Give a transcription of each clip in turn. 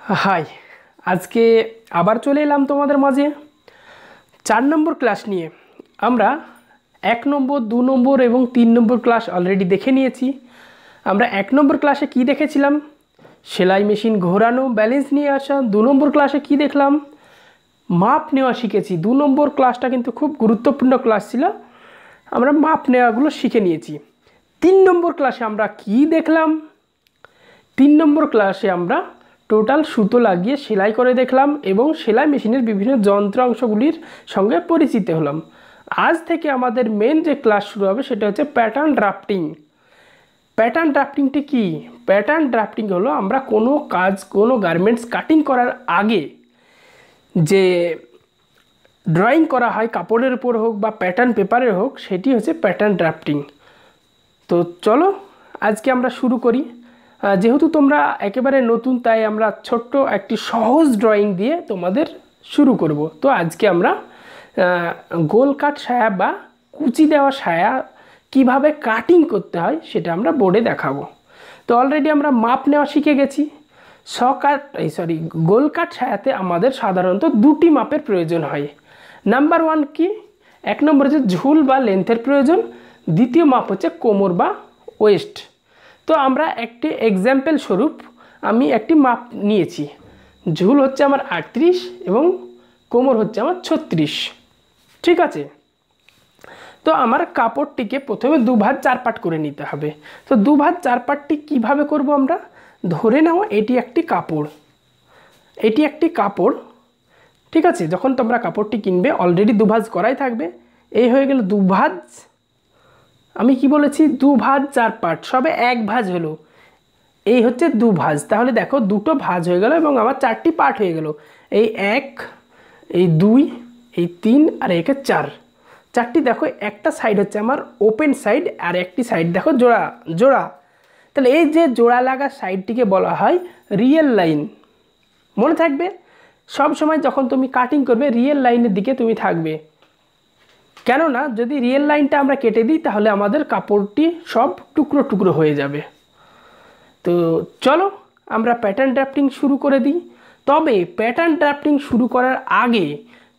हाय आज के आबार चले एलाम तोमादेर माझे 4 नम्बर क्लास निये आमरा 1 नम्बर 2 नम्बर एवं 3 नम्बर क्लास अलरेडी देखे निয়েছি। आमरा 1 नम्बर क्लासे कि देखेছিলাম सेलाई मेशिन घोरानो बैलेंस निये आसा। 2 नम्बर क्लासे कि देखलाम माप नेওয়া শিখেছি। 2 नम्बर क्लासटा किन्तु खूब गुरुत्वपूर्ण क्लास छिलो, आमरा माप नेওয়াগুলো শিখে নিয়েছি। 3 नम्बर क्लासे आमरा कि देखलाम 3 नम्बर क्लासे आमरा टोटाल सूतो लागिए सेलाई करे देखलाम एवं सेलाई मेशिनेर विभिन्न যন্ত্রাংশগুলির संगे परिचित हलाम। आज थेके आमादेर मेन जे क्लास शुरू होबे सेटा हच्छे पैटार्न ड्राफ्टिंग। पैटार्न ड्राफ्टिंगटी कि? पैटार्न ड्राफ्टिंग हलो आमरा कोनो काज कोनो गार्मेंट्स काटिंग करार आगे जे ड्रयिंग करा हय कापड़ेर उपर होक बा पैटार्न पेपारे होक सेटी हच्छे पैटार्न ड्राफ्टिंग। तो चलो आज के आमरा शुरू करी। जेहेतु तोमरा एकेबारे नतून ताई आमरा छोट्ट एकटी सहज ड्रयिंग दिए तोमादेर शुरू करब। तो आज के आमरा गोल काट साया बा कुचि देওয়া साया किभाबे काटिंग करते हय सेटा आमरा बोर्डे देखाबो। तो अलरेडी आमरा माप नेওয়া शिखे गेছি। गोल काट सायाते आमादेर साधारणत दुटी मापेर प्रयोजन हय। नाम्बार 1 कि 1 नम्बर हच्छे झुल बा लेंथेर प्रयोजन, द्वितीय माप हच्छे कोमर बा वेस्ट। तो आमरा एक एग्जाम्पल स्वरूप आमी एक माप निয়েছি। झुल হচ্ছে আমার 38 এবং কোমর হচ্ছে আমার 36। ঠিক আছে, তো আমার কাপড়টিকে প্রথমে দুভাজ চার পাট করে নিতে হবে। তো দুভাজ চার পাটটি কিভাবে করব আমরা? ধরে নাও এটি একটি কাপড়, এটি একটি কাপড়। ঠিক আছে, যখন তোমরা কাপড়টি কিনবে অলরেডি দুভাজ করাই থাকবে। এই হয়ে গেল দুভাজ, আমি কি বলেছি দু ভাজ চার পাট সবে এক ভাজ হলো, এই হচ্ছে দু ভাজ। তাহলে দেখো দুটো ভাজ হয়ে গেল এবং আমার চারটি পার্ট হয়ে গেল। এই এক, এই দুই, এই তিন আর একে চার, চারটি দেখো একটা সাইড হচ্ছে আমার ওপেন সাইড আর একটি সাইড দেখো জোড়া জোড়া। তাহলে এই যে জোড়া লাগা সাইডটিকে বলা হয় রিয়েল লাইন। মনে থাকবে সব সময় যখন তুমি কাটিং করবে রিয়েল লাইনের দিকে তুমি থাকবে, কেননা যদি রিয়েল লাইনটা আমরা কেটে দিই তাহলে আমাদের কাপড়টি সব টুকরো টুকরো হয়ে যাবে। তো চলো আমরা প্যাটার্ন ড্রাফটিং শুরু করে দিই। তবে প্যাটার্ন ড্রাফটিং শুরু করার আগে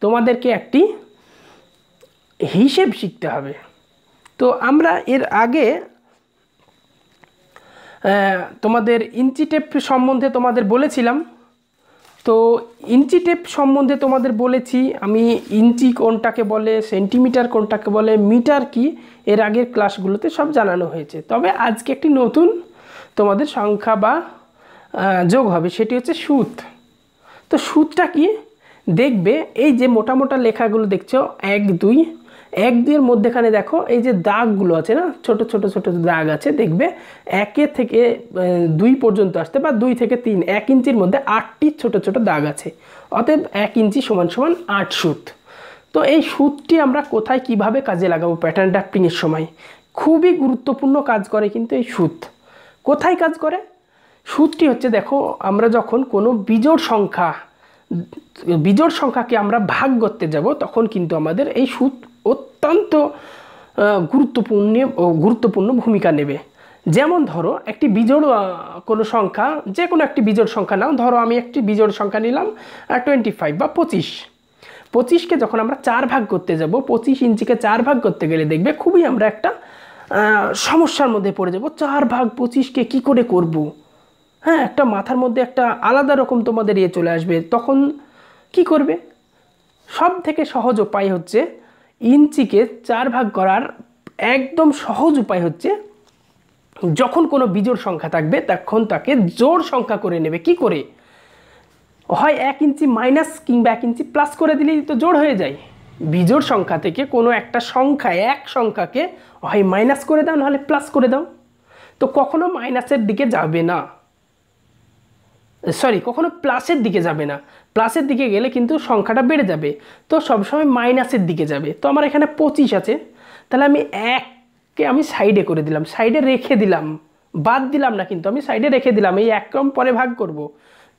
তোমাদেরকে একটি হিসেব শিখতে হবে। তো আমরা এর আগে তোমাদের ইঞ্চি টেপ সম্বন্ধে তোমাদের বলেছিলাম। তো ইঞ্চি টেপ সম্বন্ধে তোমাদের বলেছি আমি ইঞ্চি কোনটাকে বলে, সেন্টিমিটার কোনটাকে বলে, মিটার কি এর আগের ক্লাসগুলোতে সব জানানো হয়েছে। তবে আজকে একটি নতুন তোমাদের সংখ্যা বা যোগ হবে, সেটি হচ্ছে সুত। তো সুতটা কি দেখবে, এই যে মোটা মোটা লেখাগুলো দেখছো 1 2, 1 2 এর মধ্যেখানে দেখো এই যে দাগগুলো আছে না, ছোট ছোট ছোট দাগ আছে, দেখবে 1 থেকে 2 পর্যন্ত আসতে বা 2 থেকে 3 1 ইঞ্চির মধ্যে 8টি ছোট ছোট দাগ আছে। অতএব 1 ইঞ্চি সমান সমান 8 সুত। তো এই সুতটি আমরা কোথায় কিভাবে কাজে লাগাবো প্যাটার্ন ড্রাফটিংয়ের সময়? খুবই গুরুত্বপূর্ণ কাজ করে কিন্তু এই সুত। কোথায় কাজ করে? সুতটি হচ্ছে দেখো আমরা যখন কোনো বিজোড় সংখ্যাকে আমরা ভাগ করতে যাব তখন কিন্তু আমাদের এই সুত অত্যন্ত গুরুত্বপূর্ণ ভূমিকা নেবে। যেমন ধরো একটি বিজোড় কোনো সংখ্যা, যে কোনো একটি বিজোড় সংখ্যা নাও, ধরো আমি একটি বিজোড় সংখ্যা নিলাম 25 বা 25। 25কে যখন আমরা 4 ভাগ করতে যাব, 25 ইঞ্চিকে 4 ভাগ করতে গেলে দেখবে খুবই আমরা একটা সমস্যার মধ্যে পড়ে যাব। 4 ভাগ 25কে কী করে করব? হ্যাঁ, একটা মাথার মধ্যে একটা আলাদা রকম তোমাদের চলে আসবে। তখন কি করবে? সব থেকে সহজ উপায় হচ্ছে ইঞ্চিকে 4 ভাগ করার একদম সহজ উপায় হচ্ছে যখন কোনো বিজোড় সংখ্যা থাকবে তখন তাকে জোড় সংখ্যা করে নেবে। কি করে? হয় 1 ইঞ্চি মাইনাস কিংবা 1 ইঞ্চি প্লাস করে দিলেই তো জোড় হয়ে যায়। বিজোড় সংখ্যা থেকে কোনো একটা সংখ্যা, এক সংখ্যাকে হয় মাইনাস করে দাও নাহলে প্লাস করে দাও। তো কখনো মাইনাসের দিকে যাবে না, কখনো প্লাসের দিকে যাবে না। প্লাসের দিকে গেলে কিন্তু সংখ্যাটা বেড়ে যাবে, তো সবসময় মাইনাসের দিকে যাবে। তো আমার এখানে 25 আছে, তাহলে আমি 1কে আমি সাইডে করে দিলাম, সাইডে রেখে দিলাম, বাদ দিলাম না কিন্তু আমি সাইডে রেখে দিলাম। এই 1 কম পরে ভাগ করব,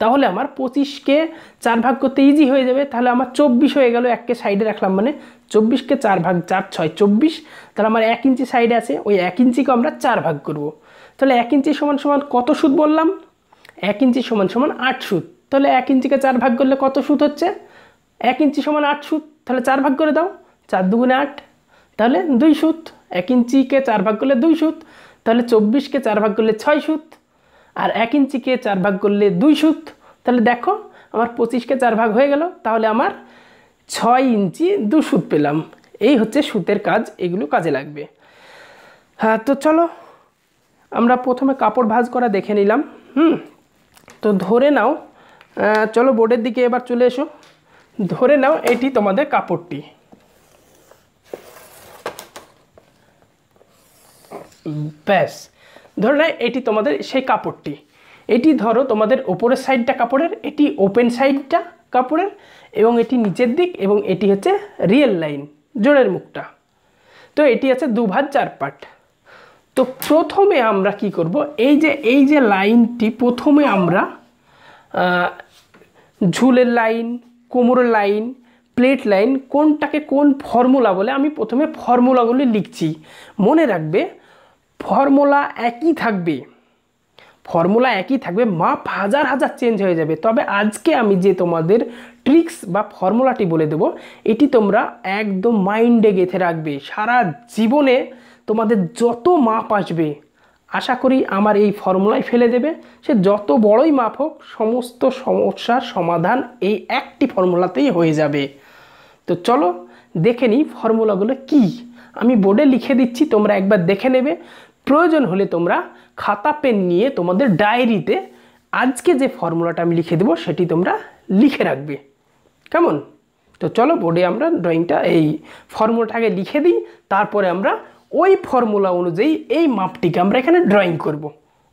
তাহলে আমার 25কে 4 ভাগ করতে ইজি হয়ে যাবে। তাহলে আমার 24 হয়ে গেল, 1কে সাইডে রাখলাম মানে 24কে 4 ভাগ 4 6 24। তাহলে আমার 1 ইঞ্চি সাইডে আছে, ওই 1 ইঞ্চিকে আমরা 4 ভাগ করব। তাহলে 1 ইঞ্চি সমান সমান কত সুত বললাম? 1 ইঞ্চি সমান সমান 8 সুত। তাহলে 1 ইঞ্চিকে 4 ভাগ করলে কত সুত হচ্ছে? 1 ইঞ্চি সমান 8 সুত। তাহলে 4 ভাগ করে দাও, 4 দুগুণে 8, তাহলে 2 সুত। 1 ইঞ্চিকে 4 ভাগ করলে 2 সুত, তাহলে 24কে 4 ভাগ করলে 6 সুত। আর 1 ইঞ্চিকে 4 ভাগ করলে 2 সুত। তাহলে দেখো আমার 25কে 4 ভাগ হয়ে গেল, তাহলে আমার 6 ইঞ্চি 2 সুত পেলাম। এই হচ্ছে সুতের কাজ, এগুলো কাজে লাগবে। হ্যাঁ, তো চলো আমরা প্রথমে কাপড় ভাঁজ করা দেখে নিলাম। তো ধরে নাও, চলো বোর্ডের দিকে এবার চলে এসো। ধরে নাও এটি তোমাদের কাপড়টি। ব্যাস, ধরে নাও এটি তোমাদের সেই কাপড়টি। এটি ধরো তোমাদের ওপরের সাইডটা কাপড়ের, এটি ওপেন সাইডটা কাপড়ের, এবং এটি নিচের দিক, এবং এটি হচ্ছে রিয়েল লাইন, জোড়ের মুখটা। তো এটি আছে 2 ভাঁজ 4 পার্ট। তো প্রথমে আমরা কি করব, এই যে লাইনটি প্রথমে আমরা ঝুলের লাইন, কোমরের লাইন, প্লেট লাইন, কোনটাকে কোন ফর্মুলা বলে আমি প্রথমে ফর্মুলাগুলি লিখছি। মনে রাখবে ফর্মুলা একই থাকবে, ফর্মুলা একই থাকবে, মাপ হাজার হাজার চেঞ্জ হয়ে যাবে। তবে আজকে আমি যে তোমাদের ট্রিক্স বা ফর্মুলাটি বলে দেব, এটি তোমরা একদম মাইন্ডে গেঁথে রাখবে। সারা জীবনে তোমাদের যত মাপ আসবে আশা করি আমার এই ফর্মুলায় ফেলে দেবে। সে যত বড়ই মাপ হোক, সমস্ত সমস্যার সমাধান এই একটি ফর্মুলাতেই হয়ে যাবে। তো চলো দেখে নিই ফর্মুলাগুলো কি। আমি বোর্ডে লিখে দিচ্ছি, তোমরা একবার দেখে নেবে। প্রয়োজন হলে তোমরা খাতা পেন নিয়ে তোমাদের ডায়েরিতে আজকে যে ফর্মুলাটা আমি লিখে দেবো সেটি তোমরা লিখে রাখবে, কেমন? তো চলো বোর্ডে আমরা ড্রয়িংটা এই ফর্মুলাটাকে লিখে দিই, তারপরে আমরা ওই ফর্মুলা অনুযায়ী এই মাপটিকে আমরা এখানে ড্রয়িং করব।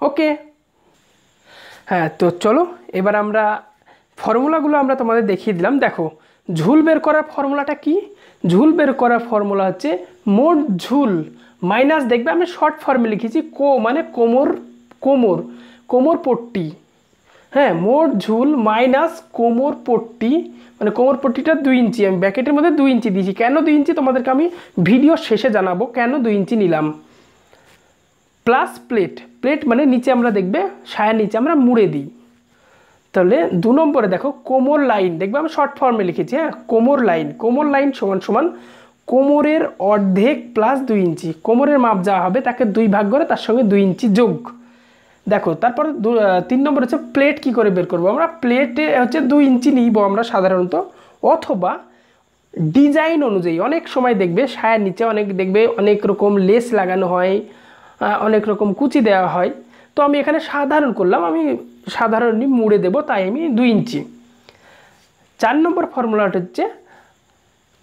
ওকে, হ্যাঁ, তো চলো এবার আমরা ফর্মুলাগুলো আমরা তোমাদের দেখিয়ে দিলাম। দেখো ঝুল বের করার ফর্মুলাটা কি? ঝুল বের করার ফর্মুলা হচ্ছে মোট ঝুল মাইনাস, দেখবে আমি শর্ট ফর্মে লিখেছি মানে কোমর পট্টি। হ্যাঁ, মোট ঝুল মাইনাস কোমর পট্টি, মানে কোমর পট্টিটা 2 ইঞ্চি, আমি ব্যাকেটের মধ্যে 2 ইঞ্চি দিয়েছি। কেন 2 ইঞ্চি তোমাদেরকে আমি ভিডিও শেষে জানাবো কেন 2 ইঞ্চি নিলাম। প্লাস প্লেট মানে নিচে আমরা দেখবে সায়ার নিচে আমরা মুড়ে দিই। তাহলে 2 নম্বরে দেখো কোমর লাইন, দেখবে আমি শর্ট ফর্মে লিখেছি। হ্যাঁ, কোমর লাইন সমান সমান কোমরের অর্ধেক প্লাস 2 ইঞ্চি। কোমরের মাপ যা হবে তাকে 2 ভাগ করে তার সঙ্গে 2 ইঞ্চি যোগ। দেখো তারপরে 3 নম্বর হচ্ছে প্লেট কি করে বের করবো আমরা। প্লেটে হচ্ছে 2 ইঞ্চি নিব আমরা সাধারণত, অথবা ডিজাইন অনুযায়ী অনেক সময় দেখবে সায়ার নিচে অনেক রকম লেস লাগানো হয়, অনেক রকম কুচি দেওয়া হয়। তো আমি এখানে সাধারণ করলাম, আমি সাধারণই মুড়ে দেব, তাই আমি 2 ইঞ্চি। 4 নম্বর ফর্মুলাটা হচ্ছে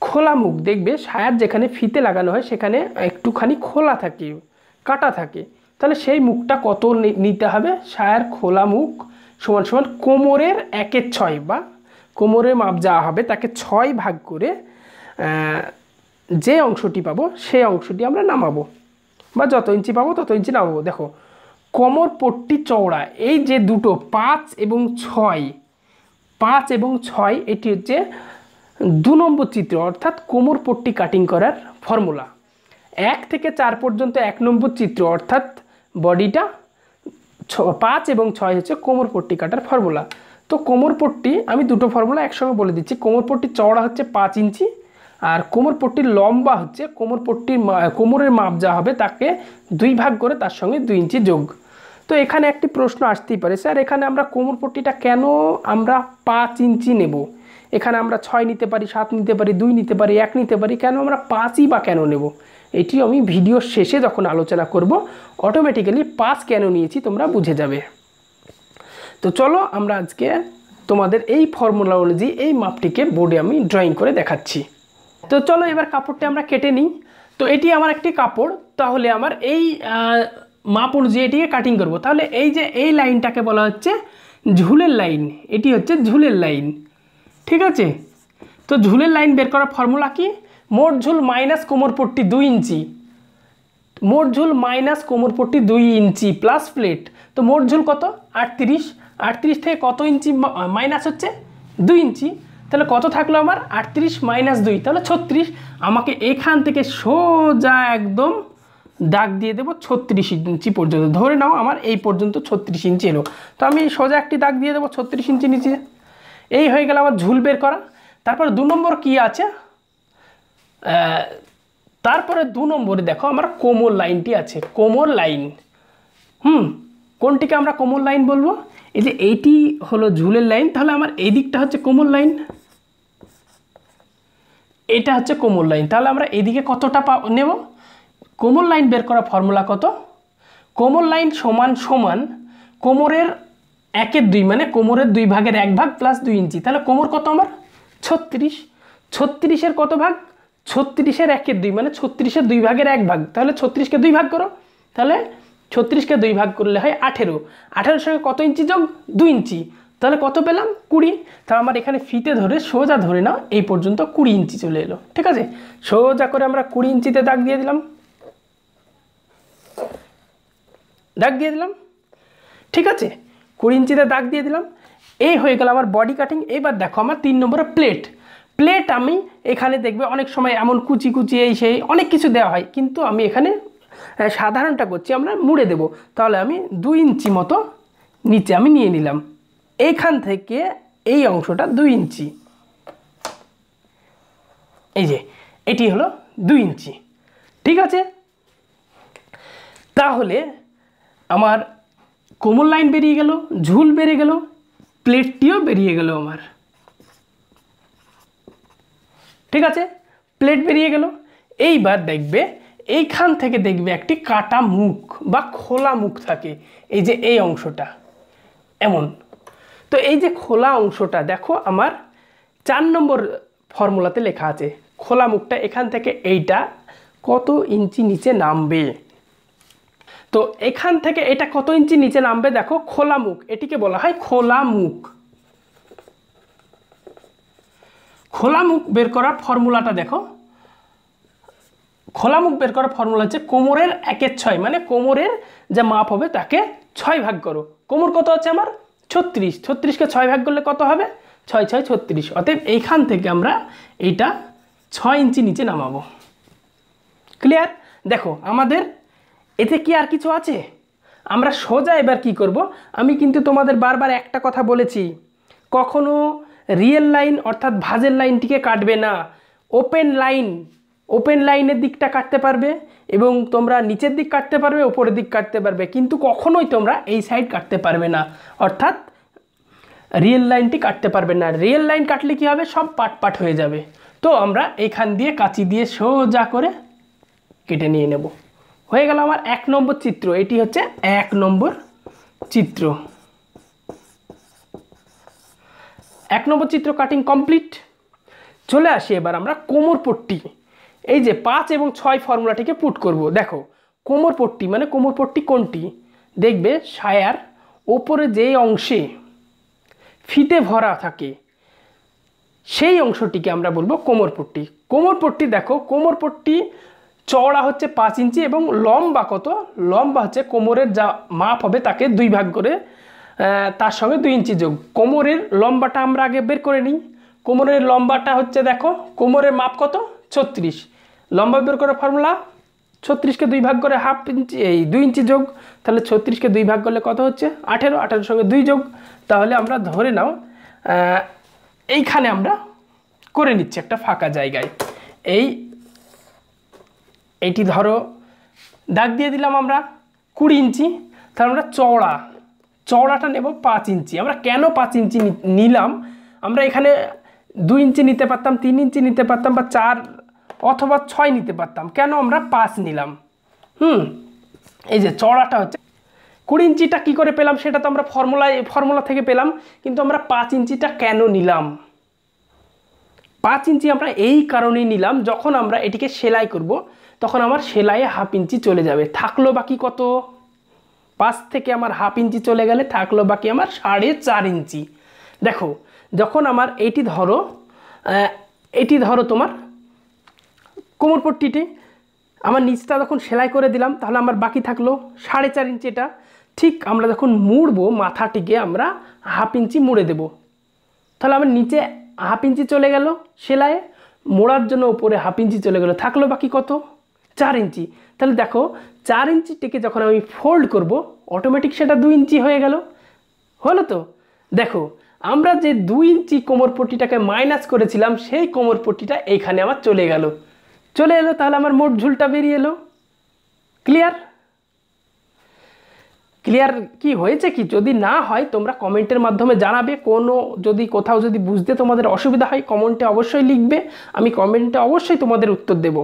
খোলা মুখ। দেখবে সায়ার যেখানে ফিতে লাগানো হয় সেখানে একটুখানি খোলা থাকে, কাটা থাকে, তাহলে সেই মুখটা কত নিতে হবে। সায়ার খোলা মুখ সমান সমান কোমরের 1/6, বা কোমরের মাপ যা হবে তাকে 6 ভাগ করে যে অংশটি পাবো সেই অংশটি আমরা নামাবো, বা যত ইঞ্চি পাবো তত ইঞ্চি নামাবো। দেখো কোমর পট্টি চওড়া, এই যে দুটো 5 এবং 6, এটি হচ্ছে 2 নম্বর চিত্র, অর্থাৎ কোমর পট্টি কাটিং করার ফর্মুলা। 1 থেকে 4 পর্যন্ত 1 নম্বর চিত্র, অর্থাৎ বডিটা 5 এবং 6 হচ্ছে কোমর পট্টি কাটার ফর্মুলা। তো কোমর পট্টি আমি দুটো ফর্মুলা একসঙ্গে বলে দিচ্ছি। কোমর পট্টি চওড়া হচ্ছে 5 ইঞ্চি, আর কোমর পট্টির লম্বা হচ্ছে কোমরের মাপ যা হবে তাকে 2 ভাগ করে তার সঙ্গে 2 ইঞ্চি যোগ। তো এখানে একটি প্রশ্ন আসতেই পারে, স্যার এখানে আমরা কোমর পট্টিটা কেন আমরা 5 ইঞ্চি নেব? এখানে আমরা 6 নিতে পারি, 7 নিতে পারি, 2 নিতে পারি, 1 নিতে পারি, কেন আমরা 5ই বা কেন নেব? এটি আমি ভিডিওর শেষে যখন আলোচনা করব অটোমেটিক্যালি 5 কেন নিয়েছি তোমরা বুঝে যাবে। তো চলো আমরা আজকে তোমাদের এই ফর্মুলা অনুযায়ী এই মাপটিকে বোর্ডে আমি ড্রয়িং করে দেখাচ্ছি। তো চলো এবার কাপড়টি আমরা কেটে নিই। তো এটি আমার একটি কাপড়, তাহলে আমার এই মাপ অনুযায়ী এটিকে কাটিং করব। তাহলে এই লাইনটাকে বলা হচ্ছে ঝুলের লাইন, এটি হচ্ছে ঝুলের লাইন, ঠিক আছে? তো ঝুলের লাইন বের করার ফর্মুলা কি? মোট ঝুল মাইনাস কোমরপট্টি 2 ইঞ্চি, মোট ঝুল মাইনাস কোমরপট্টি 2 ইঞ্চি প্লাস প্লেট। তো মোট ঝুল কত? 38 থেকে কত ইঞ্চি মাইনাস হচ্ছে? 2 ইঞ্চি। তাহলে কত থাকলো আমার? 38 - 2, তাহলে 36। আমাকে এখান থেকে সোজা একদম দাগ দিয়ে দেবো 36 ইঞ্চি পর্যন্ত। ধরে নাও আমার এই পর্যন্ত 36 ইঞ্চি এলো, তো আমি সোজা একটি দাগ দিয়ে দেবো 36 ইঞ্চি নিচে। এই হয়ে গেল আমার ঝুল বের করা। তারপর 2 নম্বর কি আছে, তারপরে 2 নম্বরে দেখো আমার কোমর লাইনটি আছে, কোমর লাইন। কোনটিকে আমরা কোমর লাইন বলবো? এই যে এইটি হলো ঝুলের লাইন, তাহলে আমার এই দিকটা হচ্ছে কোমর লাইন, এটা হচ্ছে কোমর লাইন। তাহলে আমরা এদিকে কতটা নেব? কোমর লাইন বের করা ফর্মুলা কত? কোমর লাইন সমান সমান কোমরের 1/2 মানে কোমরের 2 ভাগের 1 ভাগ প্লাস 2 ইঞ্চি। তাহলে কোমর কত আমার? 36। 36-এর কত ভাগ? 36-এর 1/2 মানে 36-এর 2 ভাগের 1 ভাগ। তাহলে 36-কে 2 ভাগ করো, তাহলে 36-কে 2 ভাগ করলে হয় 18। 18-এর সঙ্গে কত ইঞ্চি যোগ? 2 ইঞ্চি। তাহলে কত পেলাম? 20। তাহলে আমার এখানে ফিতে ধরে সোজা ধরে নাও এই পর্যন্ত 20 ইঞ্চি চলে এলো। ঠিক আছে, সোজা করে আমরা 20 ইঞ্চিতে দাগ দিয়ে দিলাম, দাগ দিয়ে দিলাম। ঠিক আছে, 20 ইঞ্চিতে দাগ দিয়ে দিলাম। এই হয়ে গেল আমার বডি কাটিং। এবার দেখো আমার 3 নম্বরে প্লেট। প্লেট আমি এখানে দেখবে অনেক সময় এমন কুচি কুচি এই সেই অনেক কিছু দেওয়া হয়, কিন্তু আমি এখানে সাধারণটা করছি, আমরা মুড়ে দেব। তাহলে আমি 2 ইঞ্চি মতো নিচে আমি নিয়ে নিলাম, এইখান থেকে এই অংশটা 2 ইঞ্চি, এই যে এটি হলো 2 ইঞ্চি। ঠিক আছে, তাহলে আমার কোমর লাইন বেরিয়ে গেল, ঝুল বেরিয়ে গেল, প্লেটটিও বেরিয়ে গেল আমার। ঠিক আছে, প্লেট বেরিয়ে গেল। এইবার দেখবে এইখান থেকে দেখবে একটি কাটা মুখ বা খোলা মুখ থাকে, এই যে এই অংশটা এমন। তো এই যে খোলা অংশটা দেখো আমার 4 নম্বর ফর্মুলাতে লেখা আছে, খোলা মুখটা এখান থেকে এইটা কত ইঞ্চি নিচে নামবে। তো এখান থেকে এটা কত ইঞ্চি নিচে নামবে দেখো, খোলা মুখ, এটিকে বলা হয় খোলা মুখ। খোলা মুখ বের করার ফর্মুলাটা দেখো, খোলা মুখ বের করার ফর্মুলা হচ্ছে কোমরের 1/6 মানে কোমরের যে মাপ হবে তাকে 6 ভাগ করো। কোমর কত আছে আমার? 36। 36-কে 6 ভাগ করলে কত হবে? 6 6 36। অতএব এইখান থেকে আমরা এইটা 6 ইঞ্চি নিচে নামাবো। ক্লিয়ার? দেখো আমাদের এতে কি আর কিছু আছে? আমরা সোজা এবার কি করব, আমি কিন্তু তোমাদের বারবার একটা কথা বলেছি, কখনো রিয়েল লাইন অর্থাৎ ভাঁজের লাইনটিকে কাটবে না। ওপেন লাইন, ওপেন লাইনের দিকটা কাটতে পারবে এবং তোমরা নিচের দিক কাটতে পারবে, উপরের দিক কাটতে পারবে, কিন্তু কখনোই তোমরা এই সাইড কাটতে পারবে না, অর্থাৎ রিয়েল লাইনটি কাটতে পারবে না। রিয়েল লাইন কাটলে কি হবে? সব পাট পাট হয়ে যাবে। তো আমরা এখান দিয়ে কাঁচি দিয়ে সোজা করে কেটে নিয়ে নেব। হয়ে গেল আমার 1 নম্বর চিত্র। এটি হচ্ছে 1 নম্বর চিত্র। 1 নম্বর চিত্র কাটিং কমপ্লিট। চলে আসি এবার আমরা কোমর পট্টি। এই যে 5 এবং 6 ফর্মুলাটিকে পুট করব। দেখো কোমর পট্টি মানে কোমর পট্টি কোনটি? দেখবে সায়ার ওপরে যে অংশে ফিতে ভরা থাকে সেই অংশটিকে আমরা বলবো কোমর পট্টি। কোমর পট্টি দেখো, কোমর পট্টি চওড়া হচ্ছে 5 ইঞ্চি এবং লম্বা কত? লম্বা হচ্ছে কোমরের যা মাপ হবে তাকে 2 ভাগ করে তার সঙ্গে 2 ইঞ্চি যোগ। কোমরের লম্বাটা আমরা আগে বের করে নিই। কোমরের লম্বাটা হচ্ছে দেখো, কোমরের মাপ কত? 36। লম্বা বের করার ফর্মুলা 36-কে 2 ভাগ করে হাফ ইঞ্চি, এই 2 ইঞ্চি যোগ। তাহলে 36-কে 2 ভাগ করলে কত হচ্ছে? 18। 18-এর সঙ্গে 2 যোগ। তাহলে আমরা ধরে নাও এইখানে আমরা করে নিচ্ছি একটা ফাঁকা জায়গায়, এইটি ধরো দাগ দিয়ে দিলাম আমরা 20 ইঞ্চি। তাহলে আমরা চওড়াটা নেব 5 ইঞ্চি। আমরা কেন 5 ইঞ্চি নিলাম? আমরা এখানে 2 ইঞ্চি নিতে পারতাম, 3 ইঞ্চি নিতে পারতাম, বা 4 অথবা 6 নিতে পারতাম। কেন আমরা 5 নিলাম? এই যে চওড়াটা হচ্ছে 20 ইঞ্চিটা কী করে পেলাম সেটা তো আমরা ফর্মুলা থেকে পেলাম, কিন্তু আমরা 5 ইঞ্চিটা কেন নিলাম? 5 ইঞ্চি আমরা এই কারণেই নিলাম, যখন আমরা এটিকে সেলাই করব তখন আমার সেলাইয়ে হাফ ইঞ্চি চলে যাবে। থাকলো বাকি কত? 5 থেকে আমার হাফ ইঞ্চি চলে গেলে থাকলো বাকি আমার 4.5 ইঞ্চি। দেখো যখন আমার এটি ধরো তোমার কোমর পট্টিটি আমার নিচটা যখন সেলাই করে দিলাম, তাহলে আমার বাকি থাকলো 4.5 ইঞ্চি। এটা ঠিক আমরা যখন মুড়বো মাথাটিকে আমরা হাফ ইঞ্চি মুড়ে দেব। তাহলে আমার নিচে হাফ ইঞ্চি চলে গেল সেলাইয়ে, মোড়ার জন্য উপরে হাফ ইঞ্চি চলে গেল, থাকলো বাকি কত? 4 ইঞ্চি। তাহলে দেখো 4 ইঞ্চিটিকে যখন আমি ফোল্ড করব অটোমেটিক সেটা 2 ইঞ্চি হয়ে গেল, হলো তো। দেখো আমরা যে 2 ইঞ্চি কোমরপট্টিটাকে মাইনাস করেছিলাম সেই কোমরপট্টিটা এইখানে আমার চলে এলো, তাহলে আমার মোট ঝুলটা বেরিয়ে এলো। ক্লিয়ার কি হয়েছে কি? যদি না হয় তোমরা কমেন্টের মাধ্যমে জানাবে, যদি কোথাও যদি বুঝতে তোমাদের অসুবিধা হয় কমেন্টে অবশ্যই লিখবে, আমি কমেন্টে অবশ্যই তোমাদের উত্তর দেব।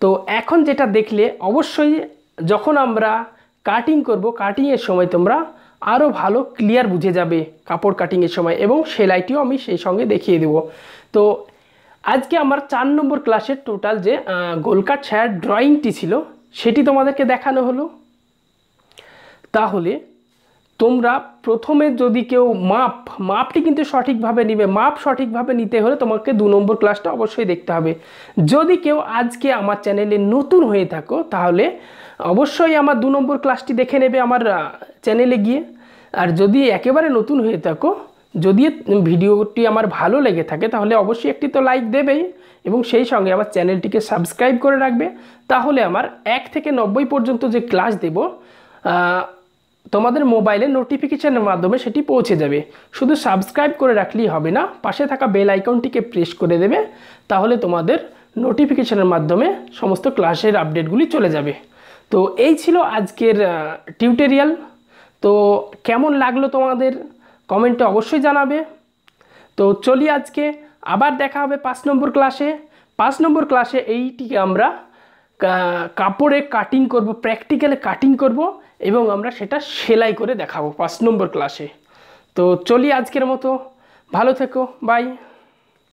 তো এখন যেটা দেখলে অবশ্যই যখন আমরা কাটিং করব, কাটিংয়ের সময় তোমরা আরও ভালো ক্লিয়ার বুঝে যাবে কাপড় কাটিংয়ের সময়, এবং সেলাইটিও আমি সেই সঙ্গে দেখিয়ে দেব। তো আজকে আমার 4 নম্বর ক্লাসের টোটাল যে গোলকাট ছায়ার ড্রয়িংটি ছিল সেটি তোমাদেরকে দেখানো হলো। তাহলে তোমরা প্রথমে যদি কেউ মাপটি কিন্তু সঠিকভাবে নিবে, মাপ সঠিকভাবে নিতে হলে তোমাকে 2 নম্বর ক্লাসটা অবশ্যই দেখতে হবে। যদি কেউ আজকে আমার চ্যানেলে নতুন হয়ে থাকো তাহলে অবশ্যই আমার 2 নম্বর ক্লাসটি দেখে নেবে আমার চ্যানেলে গিয়ে। আর যদি একেবারে নতুন হয়ে থাকো, যদি ভিডিওটি আমার ভালো লেগে থাকে তাহলে অবশ্যই একটি তো লাইক দেবেই, এবং সেই সঙ্গে আমার চ্যানেলটিকে সাবস্ক্রাইব করে রাখবে। তাহলে আমার 1 থেকে 90 পর্যন্ত যে ক্লাস দেব তোমাদের মোবাইলে নোটিফিকেশনের মাধ্যমে সেটি পৌঁছে যাবে। শুধু সাবস্ক্রাইব করে রাখলেই হবে না, পাশে থাকা বেল আইকনটিকে প্রেস করে দেবে, তাহলে তোমাদের নোটিফিকেশনের মাধ্যমে সমস্ত ক্লাসের আপডেটগুলি চলে যাবে। তো এই ছিল আজকের টিউটোরিয়াল। তো কেমন লাগলো তোমাদের কমেন্টে অবশ্যই জানাবে। তো চলি আজকে আবার দেখা হবে 5 নম্বর ক্লাসে। 5 নম্বর ক্লাসে এইটিকে আমরা কাপড়ে কাটিং করব, প্র্যাকটিক্যালে কাটিং করব, এবং আমরা সেটা সেলাই করে দেখাবো 5 নম্বর ক্লাসে। তো চলি আজকের মতো, ভালো থেকো, বাই।